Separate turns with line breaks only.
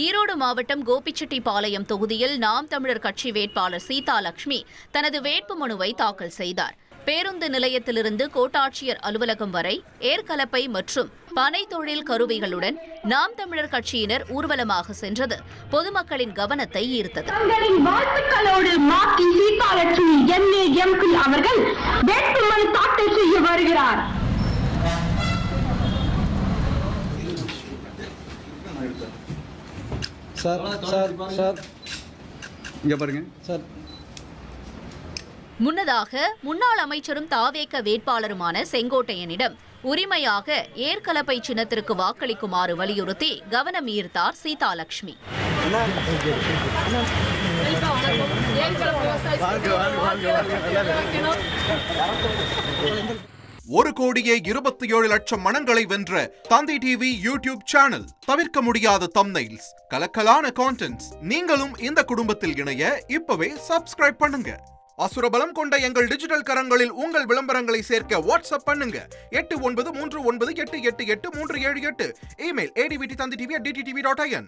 ஈரோடு மாவட்டம் கோபிச்செட்டிப்பாளையம் தொகுதியில் நாம் தமிழர் கட்சி வேட்பாளர் சீதாலட்சுமி தனது வேட்புமனுவை தாக்கல் செய்தார். பேருந்து நிலையத்திலிருந்து கோட்டாட்சியர் அலுவலகம் வரை ஏர்கலப்பை மற்றும் பனை தொழில் கருவிகளுடன் நாம் தமிழர் கட்சியினர் ஊர்வலமாக சென்றது பொதுமக்களின் கவனத்தை ஈர்த்தது.
வாழ்த்துக்களோடு மாக்கி சீதாலட்சுமி NAMP அவர்கள் வேட்புமனு தாக்கல் செய்ய வருகிறார்.
முன்னதாக முன்னாள் அமைச்சரும் தாவேக வேட்பாளருமான செங்கோட்டையனிடம் உரிமையாக ஏர்கலப்பை சின்னத்திற்கு வாக்களிக்குமாறு வலியுறுத்தி கவனம் ஈர்த்தார் சீதாலட்சுமி.
$1,27,00,000 மனங்களை வென்ற தந்தி டிவி யூடியூப் சேனல். தவிர்க்க முடியாத தம்ப்நெயில்ஸ், கலக்கலான கான்டென்ட்ஸ். நீங்களும் இந்த குடும்பத்தில் இணைய இப்பவே சப்ஸ்கிரைப் பண்ணுங்க. அசுரபலம் கொண்ட எங்கள் டிஜிட்டல் கரங்களில் உங்கள் விளம்பரங்களை சேர்க்க வாட்ஸ்அப் பண்ணுங்க. 8939888838. Email advtthanditv@dttv.in.